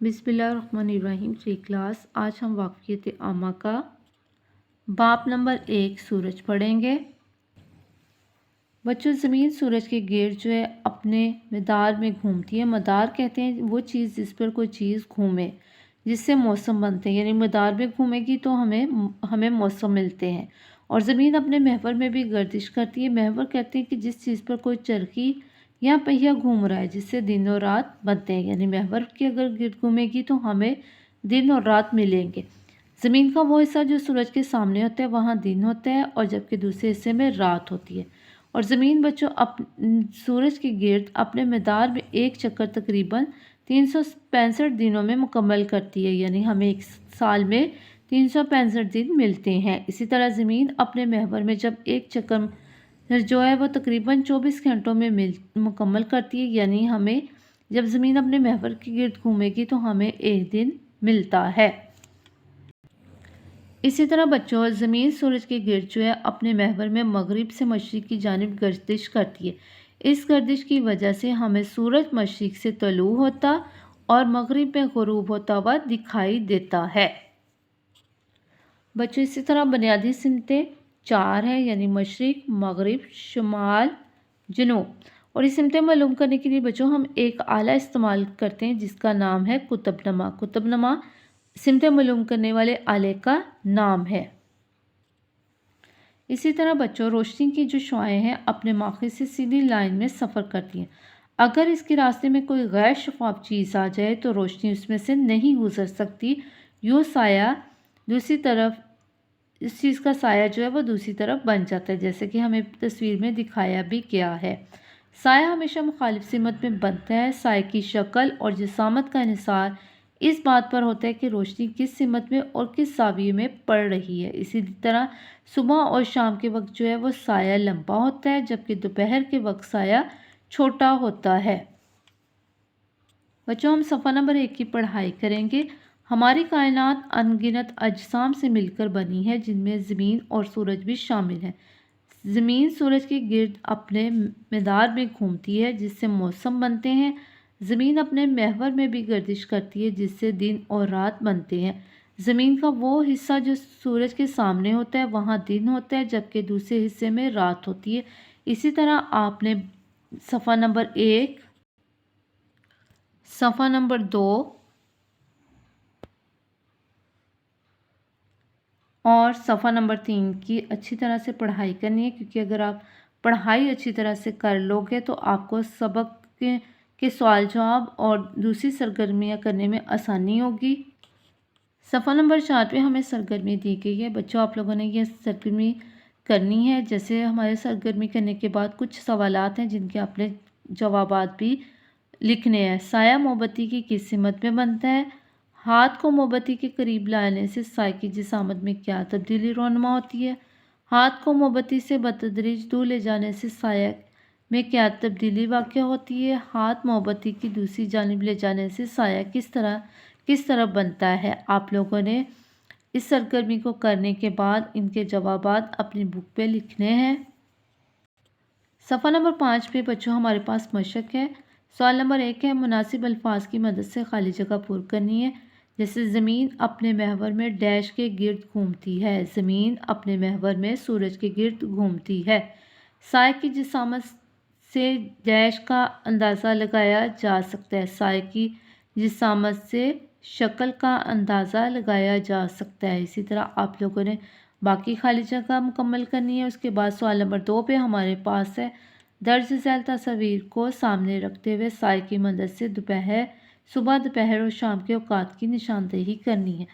बिस्मिल्लाहिर्रहमानिर्रहीम। Three class. आज हम वाक़ियत आमा का बाब नंबर 1 सूरज पढ़ेंगे। बच्चों, ज़मीन सूरज के गिर्द जो है अपने मदार में घूमती है। मदार कहते हैं वो चीज़ जिस पर कोई चीज़ घूमे, जिससे मौसम बनते हैं। यानी मदार में घूमेगी तो हमें मौसम मिलते हैं। और ज़मीन अपने महवर में भी गर्दिश करती है। महवर कहते हैं कि जिस चीज़ पर कोई चरखी या पहिया घूम रहा है, जिससे दिन और रात बनते हैं। यानी महवर की अगर गिर्द घूमेगी तो हमें दिन और रात मिलेंगे। ज़मीन का वो हिस्सा जो सूरज के सामने होता है वहाँ दिन होता है, और जबकि दूसरे हिस्से में रात होती है। और ज़मीन बच्चों सूरज के गिर्द अपने मदार में एक चक्कर तकरीबन 365 दिनों में मुकम्मल करती है। यानी हमें एक साल में 365 दिन मिलते हैं। इसी तरह ज़मीन अपने महवर में जब एक चक्कर जो है वो तकरीबन 24 घंटों में मुकम्मल करती है। यानी हमें जब ज़मीन अपने महवर के गिर्द घूमेगी तो हमें एक दिन मिलता है। इसी तरह बच्चों, ज़मीन सूरज के गिर्द जो है अपने महवर में मगरिब से मशरिक़ की जानिब गर्दिश करती है। इस गर्दिश की वजह से हमें सूरज मशरिक़ से तलू होता और मगरिब में ग़ुरूब होता हुआ दिखाई देता है। बच्चों, इसी तरह बुनियादी सिमतें 4 हैं, यानी मशरिक़, मगरिब, शुमाल, जनूब। और ये सिमतें मालूम करने के लिए बच्चों हम एक आला इस्तेमाल करते हैं जिसका नाम है कुतुबनमा। कुतुबनमा सिमतें मालूम करने वाले आले का नाम है। इसी तरह बच्चों, रोशनी की जो शुआएँ हैं अपने माखिज़ से सीधी लाइन में सफ़र करती हैं। अगर इसके रास्ते में कोई गैर शफ़ाफ चीज़ आ जाए तो रोशनी उसमें से नहीं गुजर सकती। यूँ साया दूसरी तरफ, इस चीज़ का साया जो है वो दूसरी तरफ बन जाता है, जैसे कि हमें तस्वीर में दिखाया भी गया है। साया हमेशा मुखालिफ सिमत में बनता है। साए की शक्ल और जिसामत का इन्हिसार इस बात पर होता है कि रोशनी किस सिमत में और किस ज़ाविये में पड़ रही है। इसी तरह सुबह और शाम के वक्त जो है वो साया लंबा होता है, जबकि दोपहर के वक्त साया छोटा होता है। बच्चों, हम सफ़ा नंबर 1 की पढ़ाई करेंगे। हमारी कायनात अनगिनत अजसाम से मिलकर बनी है, जिनमें ज़मीन और सूरज भी शामिल है। ज़मीन सूरज के गिर्द अपने मदार में घूमती है, जिससे मौसम बनते हैं। ज़मीन अपने महवर में भी गर्दिश करती है, जिससे दिन और रात बनते हैं। ज़मीन का वो हिस्सा जो सूरज के सामने होता है वहाँ दिन होता है, जबकि दूसरे हिस्से में रात होती है। इसी तरह आपने सफ़ा नंबर 1, सफ़ा नंबर 2 और सफ़ा नंबर 3 की अच्छी तरह से पढ़ाई करनी है, क्योंकि अगर आप पढ़ाई अच्छी तरह से कर लोगे तो आपको सबक के सवाल जवाब और दूसरी सरगर्मियाँ करने में आसानी होगी। सफ़ा नंबर 4 पे हमें सरगर्मी दी गई है। बच्चों, आप लोगों ने ये सरगर्मी करनी है। जैसे हमारे सरगर्मी करने के बाद कुछ सवालात हैं जिनके आपने जवाबात भी लिखने हैं। साया मोमबत्ती की किस सिमत में बनता है? हाथ को मोमबत्ती के करीब लाने से साए की जिसामत में क्या तब्दीली रोनुमा होती है? हाथ को मोमबत्ती से बतदरीज दूर ले जाने से साया में क्या तब्दीली वाक़या होती है? हाथ मोमबत्ती की दूसरी जानिब ले जाने से साया किस तरह बनता है? आप लोगों ने इस सरगर्मी को करने के बाद इनके जवाबात अपनी बुक पे लिखने हैं। सफ़ा नंबर 5 पे बच्चों हमारे पास मशक है। सवाल नंबर 1 है, मुनासिब अल्फाज की मदद से खाली जगह पूरी करनी है। जैसे ज़मीन अपने महवर में डैश के गिर्द घूमती है। ज़मीन अपने महवर में सूरज के गिर्द घूमती है। साए की जिसामत से डैश का अंदाज़ा लगाया जा सकता है। साए की जिसामत से शक्ल का अंदाज़ा लगाया जा सकता है। इसी तरह आप लोगों ने बाकी खाली जगह मुकम्मल करनी है। उसके बाद सवाल नंबर 2 पे हमारे पास है, दर्ज झैल तस्वीर को सामने रखते हुए साए की मदद से सुबह, दोपहर और शाम के औकात की निशानदेही करनी है।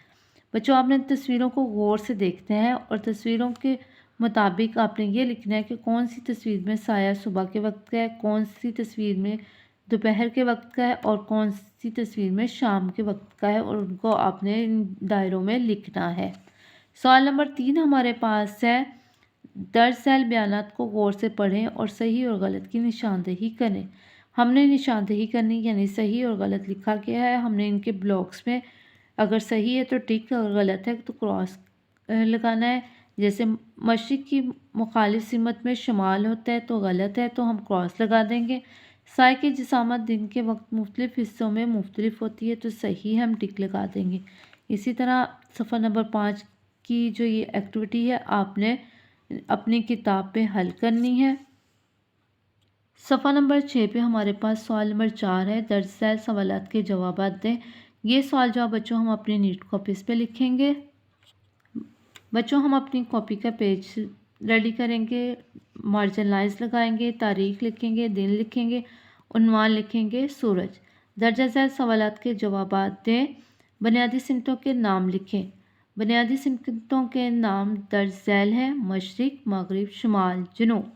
बच्चों, आपने तस्वीरों को गौर से देखते हैं और तस्वीरों के मुताबिक आपने ये लिखना है कि कौन सी तस्वीर में साया सुबह के वक्त का है, कौन सी तस्वीर में दोपहर के वक्त का है और कौन सी तस्वीर में शाम के वक्त का है, और उनको आपने इन दायरों में लिखना है। सवाल नंबर 3 हमारे पास है, दर्ज झैल बयानात को गौर से पढ़ें और सही और गलत की निशानदेही करें। हमने निशानदेही करनी, यानी सही और गलत लिखा गया है। हमने इनके ब्लॉक्स में अगर सही है तो टिक, अगर गलत है तो क्रॉस लगाना है। जैसे मशरिक़ की मुखालिफ सिमत में शुमाल होता है तो गलत है, तो हम क्रॉस लगा देंगे। साए की जिसामत दिन के वक्त मुख्तलिफ हिस्सों में मुख्तलिफ होती है, तो सही हम टिक लगा देंगे। इसी तरह सफ़ा नंबर 5 की जो ये एक्टिविटी है आपने अपनी किताब पे हल करनी है। सफ़ा नंबर 6 पे हमारे पास सवाल नंबर 4 है, दर्ज झैल सवालात के जवाब दें। ये सवाल जवाब बच्चों हम अपनी नीट कॉपीज़ पे लिखेंगे। बच्चों हम अपनी कॉपी का पेज रेडी करेंगे, मार्जिन लाइन्स लगाएंगे, तारीख लिखेंगे, दिन लिखेंगे, उन्वान लिखेंगे, सूरज। दर्ज झैल सवालात के जवाब दें। बुनियादी सिमतों के नाम लिखें। बुनियादी सिमतों के नाम दर्ज झैल हैं, मशरिक, मगरिब, शुमाल, जनूब।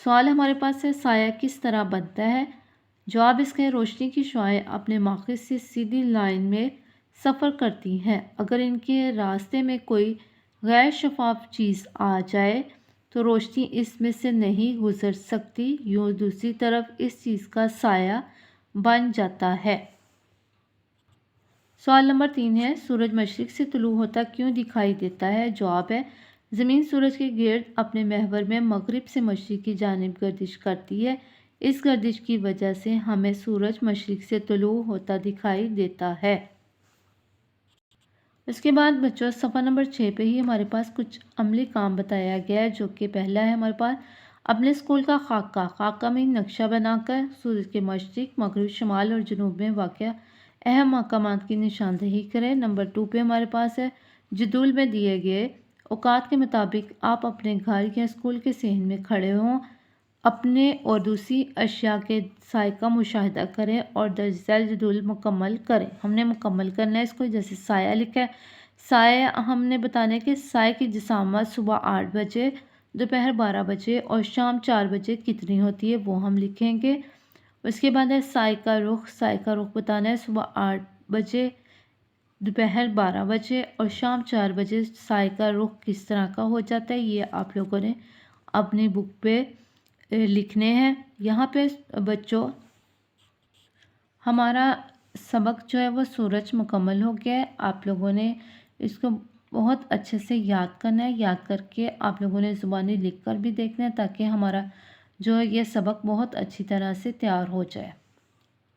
सवाल हमारे पास है, साया किस तरह बनता है? जवाब इसका है, रोशनी की शुआएं अपने माखज़ से सीधी लाइन में सफ़र करती हैं। अगर इनके रास्ते में कोई गैर शफाफ चीज़ आ जाए तो रोशनी इसमें से नहीं गुज़र सकती, यूँ दूसरी तरफ इस चीज़ का साया बन जाता है। सवाल नंबर 3 है, सूरज मशरिक से तुलू होता क्यों दिखाई देता है? जवाब है, ज़मीन सूरज के गिर्द अपने महवर में मगरिब से मशरिक की जानिब गर्दिश करती है। इस गर्दिश की वजह से हमें सूरज मशरिक से तुलू होता दिखाई देता है। इसके बाद बच्चों सफ़ा नंबर 6 पे ही हमारे पास कुछ अमली काम बताया गया है, जो कि पहला है हमारे पास, अपने स्कूल का खाका में नक्शा बनाकर सूरज के मशरिक, मगरिब, शुमाल और जनूब में वाक़या अहम मकामात की निशानदेही करें। नंबर 2 पे हमारे पास है, जदूल में दिए गए औकात के मुताबिक आप अपने घर या स्कूल के सहन में खड़े हों, अपने और दूसरी अशिया के साए का मुशाहिदा करें और दर्ज झैल जदूल मुकम्मल करें। हमने मुकम्मल करना है इसको, जैसे साया लिखा है, साया हमने बताना है कि साए की जिसामत सुबह 8 बजे, दोपहर 12 बजे और शाम 4 बजे कितनी होती है, वो हम लिखेंगे। उसके बाद है साए का रुख बताना है, सुबह 8 बजे, दोपहर 12 बजे और शाम 4 बजे साए का रुख किस तरह का हो जाता है, ये आप लोगों ने अपनी बुक पे लिखने हैं। यहाँ पे बच्चों हमारा सबक जो है वो सूरज मुकम्मल हो गया है। आप लोगों ने इसको बहुत अच्छे से याद करना है। याद करके आप लोगों ने ज़ुबानी लिख कर भी देखना है, ताकि हमारा जो ये सबक बहुत अच्छी तरह से तैयार हो जाए।